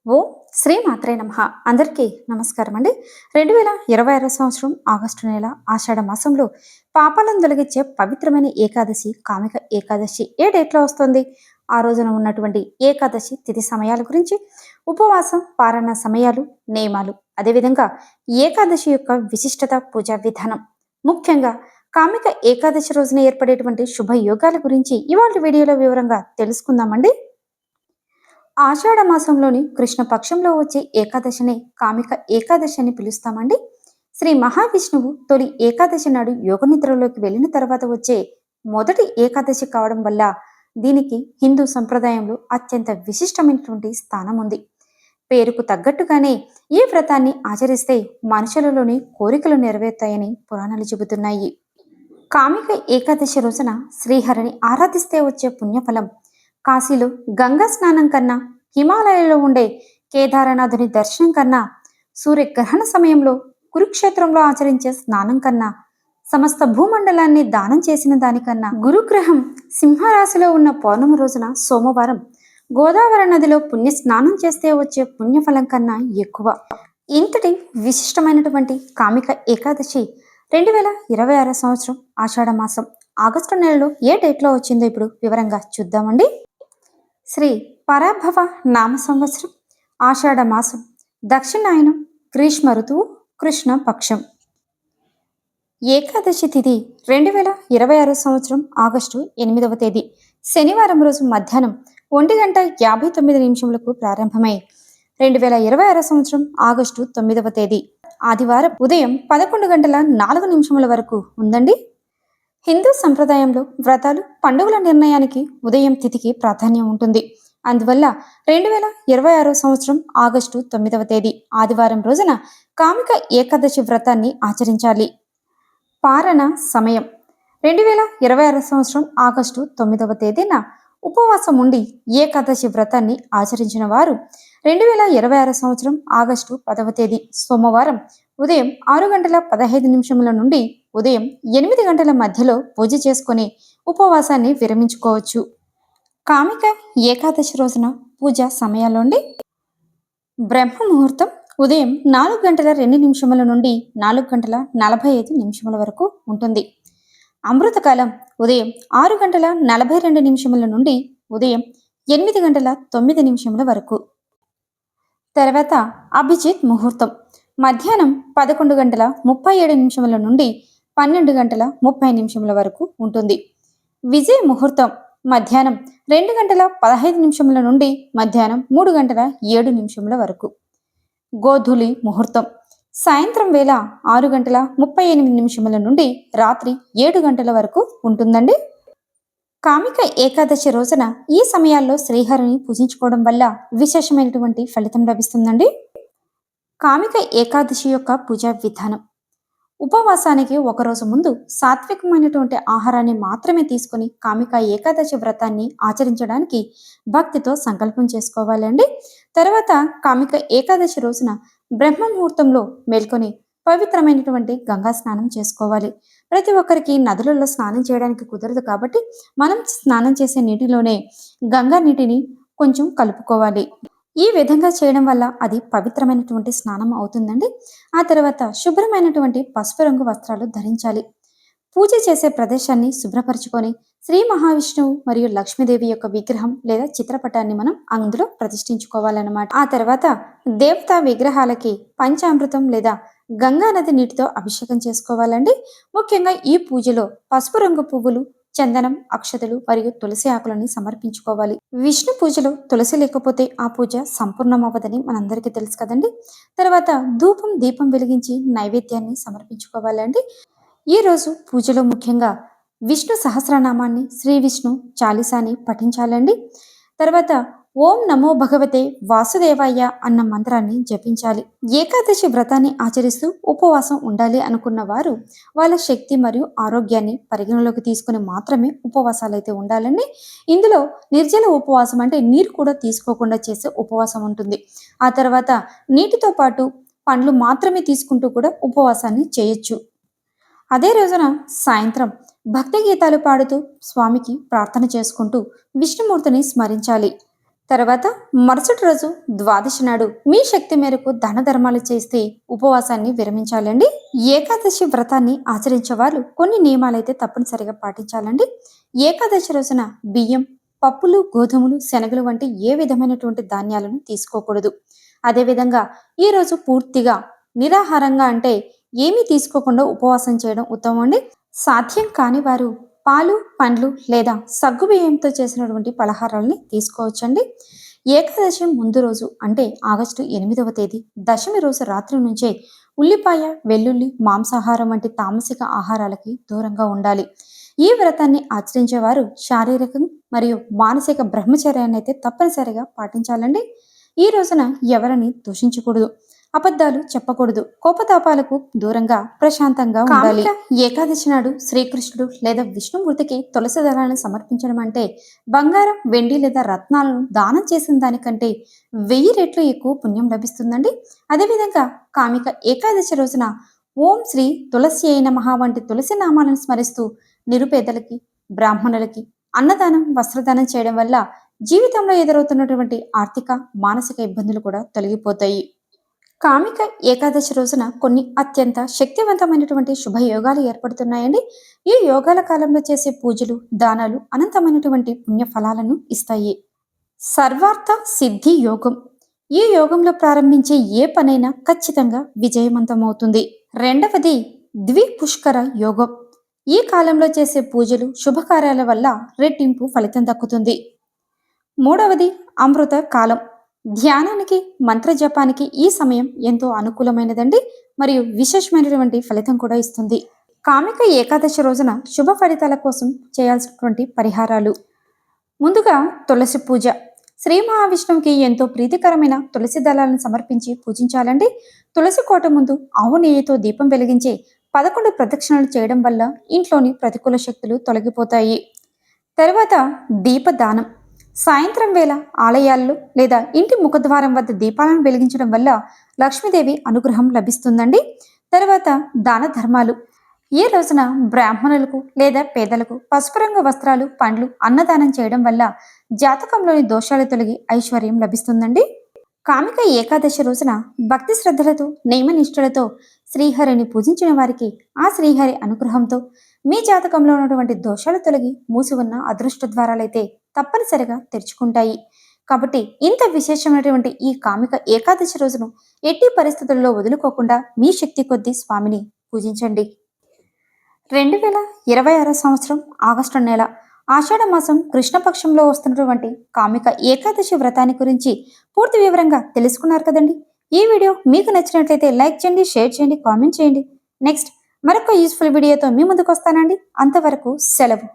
ఓ శ్రీ మాత్రే నమః. అందరికీ నమస్కారం అండి. 2026 సంవత్సరం ఆగస్టు నెల ఆషాఢ మాసంలో పాపాలను తొలగించే పవిత్రమైన ఏకాదశి కామిక ఏకాదశి ఏ డేట్లో వస్తుంది? ఆ రోజున ఉన్నటువంటి ఏకాదశి తిథి సమయాల గురించి, ఉపవాసం పారణ సమయాలు, నియమాలు, అదేవిధంగా ఏకాదశి యొక్క విశిష్టత, పూజా విధానం, ముఖ్యంగా కామిక ఏకాదశి రోజున ఏర్పడేటువంటి శుభ యోగాల గురించి ఇవాళ వీడియోలో వివరంగా తెలుసుకుందామండి. ఆషాఢ మాసంలోని కృష్ణ పక్షంలో వచ్చే ఏకాదశిని కామిక ఏకాదశి అని పిలుస్తామండి. శ్రీ మహావిష్ణువు తొలి ఏకాదశి నాడు యోగనిద్రలోకి వెళ్ళిన తర్వాత వచ్చే మొదటి ఏకాదశి కావడం వల్ల దీనికి హిందూ సంప్రదాయంలో అత్యంత విశిష్టమైనటువంటి స్థానం ఉంది. పేరుకు తగ్గట్టుగానే ఈ వ్రతాన్ని ఆచరిస్తే మనుషులలోని కోరికలు నెరవేరుతాయని పురాణాలు చెబుతున్నాయి. కామిక ఏకాదశి రోజున శ్రీహరిని ఆరాధిస్తే వచ్చే పుణ్యఫలం కాశీలో గంగా స్నానం కన్నా, హిమాలయాల్లో ఉండే కేదారనాథుని దర్శనం కన్నా, సూర్యగ్రహణ సమయంలో కురుక్షేత్రంలో ఆచరించే స్నానం కన్నా, సమస్త భూమండలాన్ని దానం చేసిన దానికన్నా, గురుగ్రహం సింహరాశిలో ఉన్న పౌర్ణమి రోజున సోమవారం గోదావరి నదిలో పుణ్య స్నానం చేస్తే వచ్చే పుణ్యఫలం కన్నా ఎక్కువ. ఇంతటి విశిష్టమైనటువంటి కామిక ఏకాదశి 2026 సంవత్సరం ఆషాఢ మాసం ఆగస్టు నెలలో ఏ డేట్లో వచ్చిందో ఇప్పుడు వివరంగా చూద్దామండి. శ్రీ పరాభవ నామ సంవత్సరం ఆషాఢ మాసం దక్షిణాయనం గ్రీష్మ ఋతువు కృష్ణ పక్షం. ఏకాదశి తిథి 2026 సంవత్సరం ఆగస్టు 8వ తేదీ శనివారం రోజు మధ్యాహ్నం 1:59 ప్రారంభమై 2026 సంవత్సరం ఆగస్టు 9వ తేదీ ఆదివారం ఉదయం 11:04 వరకు ఉందండి. హిందూ సంప్రదాయంలో వ్రతాలు, పండుగల నిర్ణయానికి ఉదయం తిథికి ప్రాధాన్యం ఉంటుంది. అందువల్ల 2026 సంవత్సరం ఆగస్టు 9వ తేదీ ఆదివారం రోజున కామిక ఏకాదశి వ్రతాన్ని ఆచరించాలి. పారణ సమయం 2026 సంవత్సరం ఆగస్టు 9వ తేదీన ఉపవాసం ఉండి ఏకాదశి వ్రతాన్ని ఆచరించిన వారు 2026 సంవత్సరం ఆగస్టు 10వ తేదీ సోమవారం ఉదయం 6:15 నుండి ఉదయం 8 గంటల మధ్యలో పూజ చేసుకుని ఉపవాసాన్ని విరమించుకోవచ్చు. కామిక ఏకాదశి రోజున పూజ సమయాల్లోండి బ్రహ్మ ముహూర్తం ఉదయం 4:02 నుండి 4:45 వరకు ఉంటుంది. అమృతకాలం ఉదయం 6:42 నుండి ఉదయం 8:09 వరకు. తర్వాత అభిజిత్ ముహూర్తం మధ్యాహ్నం 11:37 నుండి 12:30 వరకు ఉంటుంది. విజయ ముహూర్తం మధ్యాహ్నం 2:15 నుండి మధ్యాహ్నం 3:07 వరకు. గోధులి ముహూర్తం సాయంత్రం వేళ 6:38 నుండి రాత్రి 7 గంటల వరకు ఉంటుందండి. కామిక ఏకాదశి రోజున ఈ సమయాల్లో శ్రీహరిని పూజించుకోవడం వల్ల విశేషమైనటువంటి ఫలితం లభిస్తుందండి. కామిక ఏకాదశి యొక్క పూజా విధానం: ఉపవాసానికి ఒకరోజు ముందు సాత్వికమైనటువంటి ఆహారాన్ని మాత్రమే తీసుకుని కామిక ఏకాదశి వ్రతాన్ని ఆచరించడానికి భక్తితో సంకల్పం చేసుకోవాలండి. తర్వాత కామిక ఏకాదశి రోజున బ్రహ్మ ముహూర్తంలో మేల్కొని పవిత్రమైనటువంటి గంగా స్నానం చేసుకోవాలి. ప్రతి ఒక్కరికి నదులలో స్నానం చేయడానికి కుదరదు కాబట్టి మనం స్నానం చేసే నీటిలోనే గంగా నీటిని కొంచెం కలుపుకోవాలి. ఈ విధంగా చేయడం వల్ల అది పవిత్రమైనటువంటి స్నానం అవుతుందండి. ఆ తర్వాత శుభ్రమైనటువంటి పసుపు రంగు వస్త్రాలు ధరించాలి. పూజ చేసే ప్రదేశాన్ని శుభ్రపరచుకొని శ్రీ మహావిష్ణువు మరియు లక్ష్మీదేవి యొక్క విగ్రహం లేదా చిత్రపటాన్ని మనం అందులో ప్రతిష్ఠించుకోవాలన్నమాట. ఆ తర్వాత దేవతా విగ్రహాలకి పంచామృతం లేదా గంగా నది నీటితో అభిషేకం చేసుకోవాలండి. ముఖ్యంగా ఈ పూజలో పసుపు రంగు పువ్వులు, చందనం, అక్షతలు మరియు తులసి ఆకులని సమర్పించుకోవాలి. విష్ణు పూజలో తులసి లేకపోతే ఆ పూజ సంపూర్ణమవ్వదని మనందరికీ తెలుసు కదండి. తర్వాత ధూపం దీపం వెలిగించి నైవేద్యాన్ని సమర్పించుకోవాలండి. ఈ రోజు పూజలో ముఖ్యంగా విష్ణు సహస్రనామాన్ని, శ్రీ విష్ణు చాలీసాని పఠించాలండి. తర్వాత ఓం నమో భగవతే వాసుదేవాయ అన్న మంత్రాన్ని జపించాలి. ఏకాదశి వ్రతాన్ని ఆచరిస్తూ ఉపవాసం ఉండాలి అనుకున్న వారు వాళ్ళ శక్తి మరియు ఆరోగ్యాన్ని పరిగణలోకి తీసుకుని మాత్రమే ఉపవాసాలు అయితే ఉండాలండి. ఇందులో నిర్జల ఉపవాసం అంటే నీరు కూడా తీసుకోకుండా చేసే ఉపవాసం ఉంటుంది. ఆ తర్వాత నీటితో పాటు పండ్లు మాత్రమే తీసుకుంటూ కూడా ఉపవాసాన్ని చేయొచ్చు. అదే రోజున సాయంత్రం భక్తి గీతాలు పాడుతూ స్వామికి ప్రార్థన చేసుకుంటూ విష్ణుమూర్తిని స్మరించాలి. తర్వాత మరుసటి రోజు ద్వాదశి నాడు మీ శక్తి మేరకు దాన ధర్మాలు చేస్తే ఉపవాసాన్ని విరమించాలండి. ఏకాదశి వ్రతాన్ని ఆచరించేవారు కొన్ని నియమాలైతే తప్పనిసరిగా పాటించాలండి. ఏకాదశి రోజున బియ్యం, పప్పులు, గోధుమలు, శనగలు వంటి ఏ విధమైనటువంటి ధాన్యాలను తీసుకోకూడదు. అదేవిధంగా ఈరోజు పూర్తిగా నిరాహారంగా అంటే ఏమీ తీసుకోకుండా ఉపవాసం చేయడం ఉత్తమం అండి. సాధ్యం కాని వారు పాలు, పండ్లు లేదా సగ్గుబియ్యంతో చేసినటువంటి పలహారాలని తీసుకోవచ్చండి. ఏకాదశి ముందు రోజు అంటే ఆగస్టు 8వ తేదీ దశమి రోజు రాత్రి నుంచే ఉల్లిపాయ, వెల్లుల్లి, మాంసాహారం వంటి తామసిక ఆహారాలకి దూరంగా ఉండాలి. ఈ వ్రతాన్ని ఆచరించేవారు శారీరక మరియు మానసిక బ్రహ్మచర్యాన్ని అయితే తప్పనిసరిగా పాటించాలండి. ఈ రోజున ఎవరిని దూషించకూడదు, అబద్ధాలు చెప్పకూడదు, కోపతాపాలకు దూరంగా ప్రశాంతంగా ఉండాలి. ఏకాదశి నాడు శ్రీకృష్ణుడు లేదా విష్ణుమూర్తికి తులసి దళాలను సమర్పించడం అంటే బంగారం, వెండి లేదా రత్నాలను దానం చేసిన దానికంటే 1000 రెట్లు ఎక్కువ పుణ్యం లభిస్తుందండి. అదేవిధంగా కామిక ఏకాదశి రోజున ఓం శ్రీ తులసి అయిన నమః వంటి తులసి నామాలను స్మరిస్తూ నిరుపేదలకి, బ్రాహ్మణులకి అన్నదానం, వస్త్రదానం చేయడం వల్ల జీవితంలో ఎదురవుతున్నటువంటి ఆర్థిక, మానసిక ఇబ్బందులు కూడా తొలగిపోతాయి. కామిక ఏకాదశి రోజున కొన్ని అత్యంత శక్తివంతమైనటువంటి శుభయోగాలు ఏర్పడుతున్నాయండి. ఈ యోగాల కాలంలో చేసే పూజలు, దానాలు అనంతమైనటువంటి పుణ్య ఫలాలను ఇస్తాయి. సర్వార్థ సిద్ధి యోగం. ఈ యోగంలో ప్రారంభించే ఏ పనైనా ఖచ్చితంగా విజయవంతమవుతుంది. రెండవది ద్విపుష్కర యోగం. ఈ కాలంలో చేసే పూజలు, శుభకార్యాల వల్ల రెట్టింపు ఫలితం దక్కుతుంది. మూడవది అమృత కాలం. ధ్యానానికి, మంత్ర జపానికి ఈ సమయం ఎంతో అనుకూలమైనదండి మరియు విశేషమైనటువంటి ఫలితం కూడా ఇస్తుంది. కామిక ఏకాదశి రోజున శుభ ఫలితాల కోసం చేయాల్సినటువంటి పరిహారాలు. ముందుగా తులసి పూజ. శ్రీ మహావిష్ణువుకి ఎంతో ప్రీతికరమైన తులసి దళాలను సమర్పించి పూజించాలండి. తులసి కోట ముందు ఆవు నెయ్యితో దీపం వెలిగించి 11 ప్రదక్షిణలు చేయడం వల్ల ఇంట్లోని ప్రతికూల శక్తులు తొలగిపోతాయి. తర్వాత దీపదానం. సాయంత్రం వేళ ఆలయాల్లో లేదా ఇంటి ముఖద్వారం వద్ద దీపాలను వెలిగించడం వల్ల లక్ష్మీదేవి అనుగ్రహం లభిస్తుందండి. తర్వాత దాన ధర్మాలు. ఈ రోజున బ్రాహ్మణులకు లేదా పేదలకు పసుపు రంగు వస్త్రాలు, పండ్లు అన్నదానం చేయడం వల్ల జాతకంలోని దోషాలు తొలగి ఐశ్వర్యం లభిస్తుందండి. కామిక ఏకాదశి రోజున భక్తి శ్రద్ధలతో, నియమనిష్ఠులతో శ్రీహరిని పూజించిన వారికి ఆ శ్రీహరి అనుగ్రహంతో మీ జాతకంలో ఉన్నటువంటి దోషాలు తొలగి మూసి ఉన్న అదృష్ట ద్వారాలైతే తప్పనిసరిగా తెరుచుకుంటాయి. కాబట్టి ఇంత విశేషమైనటువంటి ఈ కామిక ఏకాదశి రోజును ఎట్టి పరిస్థితుల్లో వదులుకోకుండా మీ శక్తి కొద్దీ స్వామిని పూజించండి. 2026 సంవత్సరం ఆగస్టు నెల ఆషాఢ మాసం కృష్ణపక్షంలో వస్తున్నటువంటి కామిక ఏకాదశి వ్రతాన్ని గురించి పూర్తి వివరంగా తెలుసుకున్నారు కదండి. ఈ వీడియో మీకు నచ్చినట్లయితే లైక్ చేయండి, షేర్ చేయండి, కామెంట్ చేయండి. నెక్స్ట్ మరొక యూస్ఫుల్ వీడియోతో మీ ముందుకు వస్తానండి. అంతవరకు సెలవు.